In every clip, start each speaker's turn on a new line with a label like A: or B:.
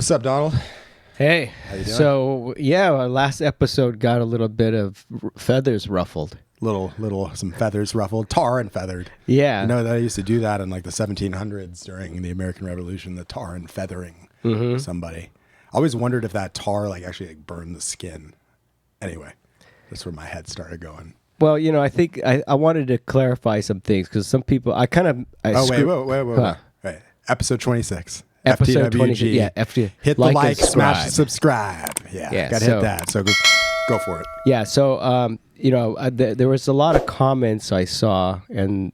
A: What's up, Donald?
B: Hey,
A: How you doing?
B: so yeah, our last episode got a little bit of feathers ruffled.
A: Some feathers ruffled, tar and feathered.
B: Yeah.
A: You know, they used to do that in like the 1700s during the American Revolution, the tar and feathering somebody. I always wondered if that tar like actually like burned the skin. Anyway, that's where my head started going.
B: Well, you know, I think I wanted to clarify some things because some people, wait.
A: Right. Episode 26.
B: Episode
A: FTWG.
B: 26. Yeah,
A: hit
B: like
A: the like,
B: and
A: smash, subscribe. Yeah, gotta hit that. So go for it.
B: Yeah, so, you know, there was a lot of comments I saw, and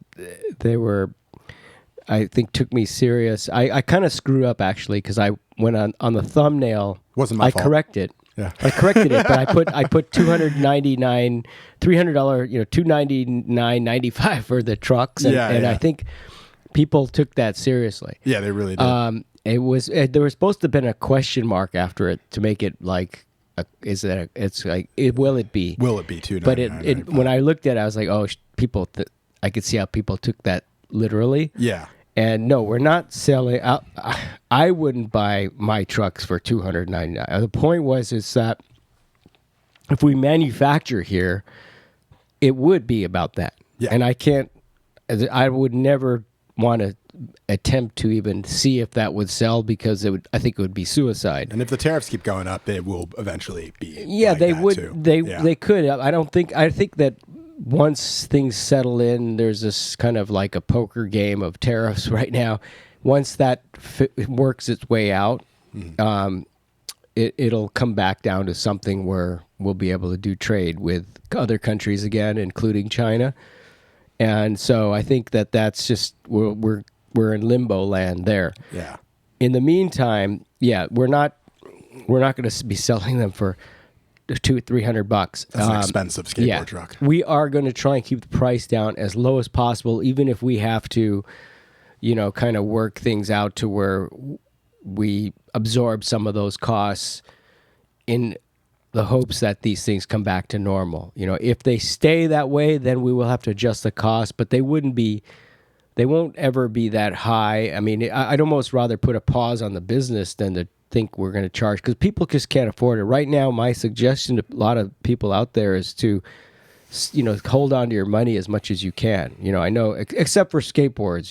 B: they were, I think, took me serious. I kind of screwed up, actually, because I went on the thumbnail.
A: Wasn't my fault.
B: I corrected.
A: Yeah.
B: I corrected it, but I put $300, $299.95 for the trucks, and I think people took that seriously.
A: Yeah, they really did.
B: There was supposed to have been a question mark after it to make it like, will it be?
A: Will it be $299.95?
B: But when I looked at it, I was like, oh, I could see how people took that literally.
A: Yeah.
B: And no, we're not selling. I wouldn't buy my trucks for $299. The point is that if we manufacture here, it would be about that.
A: Yeah.
B: And I would never want to attempt to even see if that would sell because I think it would be suicide.
A: And if the tariffs keep going up, it will eventually be.
B: Yeah,
A: like
B: they
A: that
B: would.
A: Too.
B: They could. I think that once things settle in, there's this kind of like a poker game of tariffs right now. Once that works its way out, it'll come back down to something where we'll be able to do trade with other countries again, including China. And so I think that's just we're in limbo land there.
A: Yeah.
B: In the meantime, we're not going to be selling them for $200-300.
A: That's an expensive skateboard truck.
B: We are going to try and keep the price down as low as possible, even if we have to, you know, kind of work things out to where we absorb some of those costs in the hopes that these things come back to normal. You know, if they stay that way, then we will have to adjust the cost, but they won't ever be that high. I mean, I'd almost rather put a pause on the business than to think we're going to charge, because people just can't afford it. Right now, my suggestion to a lot of people out there is to, you know, hold on to your money as much as you can. You know, I know, except for skateboards,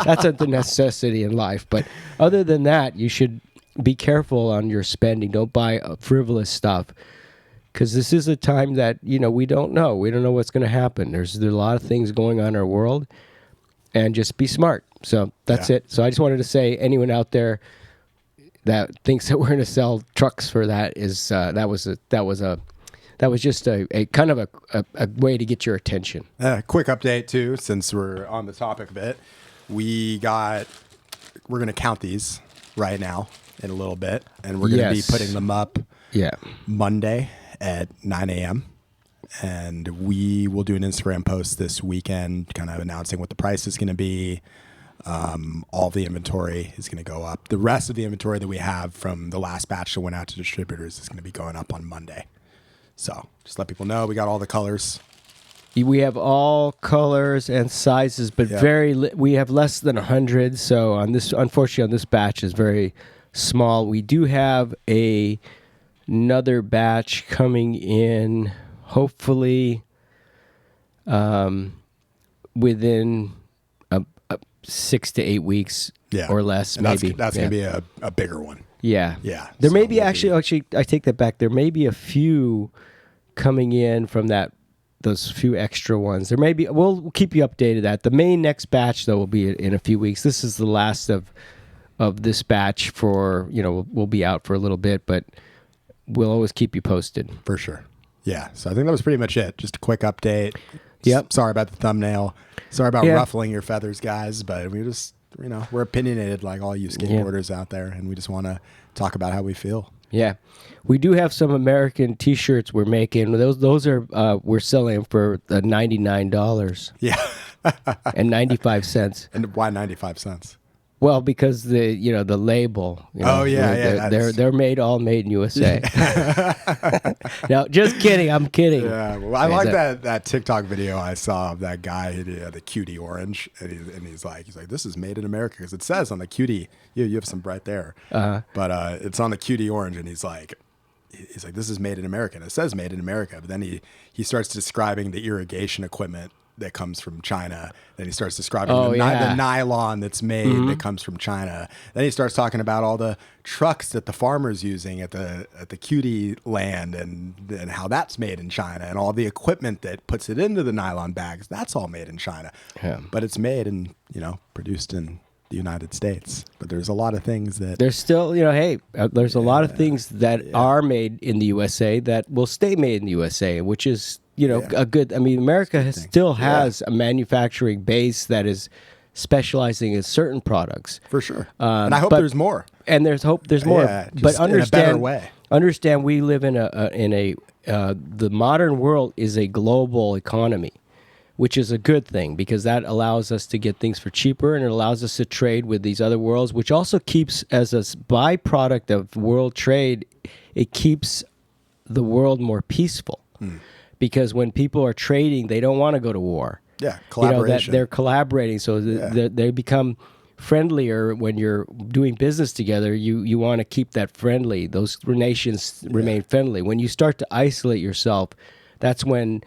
B: that's a necessity in life. But other than that, you should be careful on your spending. Don't buy frivolous stuff, because this is a time that, you know, we don't know. We don't know what's going to happen. There's a lot of things going on in our world, and just be smart. So that's it. So I just wanted to say, anyone out there that thinks that we're going to sell trucks for that is that was just a kind of a way to get your attention.
A: Quick update too, since we're on the topic of it. We're going to count these right now in a little bit, and we're going to be putting them up Monday at 9 a.m. And we will do an Instagram post this weekend kind of announcing what the price is going to be. All the inventory is going to go up. The rest of the inventory that we have from the last batch that went out to distributors is going to be going up on Monday. So just let people know we got all the colors.
B: We have all colors and sizes, but we have less than 100. So unfortunately, on this batch is very small. We do have another batch coming in, hopefully, within 6 to 8 weeks or less, maybe.
A: That's going to be a bigger one.
B: Yeah.
A: Yeah.
B: There may be actually, I take that back. There may be a few coming in from those few extra ones. There may be. We'll keep you updated. That the main next batch though will be in a few weeks. This is the last of this batch for, you know, we'll be out for a little bit, but we'll always keep you posted for sure.
A: Yeah. So I think that was pretty much it. Just a quick update.
B: Yep.
A: Sorry about the thumbnail. Sorry about ruffling your feathers, guys. But we just, you know, we're opinionated like all you skateboarders out there, and we just want to talk about how we feel.
B: Yeah. We do have some American T-shirts we're making. Those are we're selling for $99.
A: Yeah.
B: And 95 cents.
A: And why 95 cents?
B: Well, because the label. They're made in USA. No, just kidding. I'm kidding.
A: Yeah, well, I like that TikTok video I saw of that guy, the cutie orange, and he's like, this is made in America because it says on the cutie. You have some right there, but it's on the cutie orange, and he's like, this is made in America. And it says made in America, but then he starts describing the irrigation equipment that comes from China. Then he starts describing the nylon that's made that comes from China. Then he starts talking about all the trucks that the farmer's using at the cutie land and how that's made in China, and all the equipment that puts it into the nylon bags. That's all made in China. Yeah. But it's made and produced in the United States. But there's a lot of things that
B: there's still, there's a lot of things that are made in the USA that will stay made in the USA, which is a good. I mean, America still has a manufacturing base that is specializing in certain products
A: for sure. And I hope there's more.
B: And there's more. But understand,
A: in a better way.
B: Understand, we live in the modern world is a global economy, which is a good thing because that allows us to get things for cheaper, and it allows us to trade with these other worlds, which also keeps, as a byproduct of world trade, it keeps the world more peaceful. Because when people are trading, they don't want to go to war.
A: Yeah, collaboration.
B: They're collaborating, so they become friendlier when you're doing business together. You want to keep that friendly. Those nations remain friendly. When you start to isolate yourself, that's when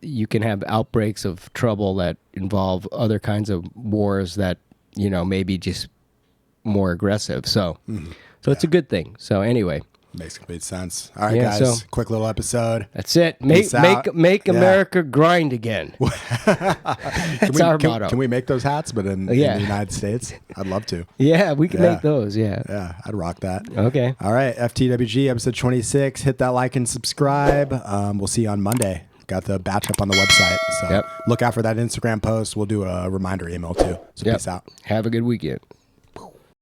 B: you can have outbreaks of trouble that involve other kinds of wars that maybe just more aggressive. So it's a good thing. So anyway.
A: Makes complete sense. All right, guys. Quick little episode.
B: That's it. Make America grind again. That's our motto.
A: Can we make those hats, but in the United States? I'd love to.
B: Yeah, we can make those. Yeah.
A: Yeah, I'd rock that.
B: Okay.
A: All right, FTWG episode 26. Hit that like and subscribe. We'll see you on Monday. Got the batch up on the website. So look out for that Instagram post. We'll do a reminder email too. So peace out.
B: Have a good weekend.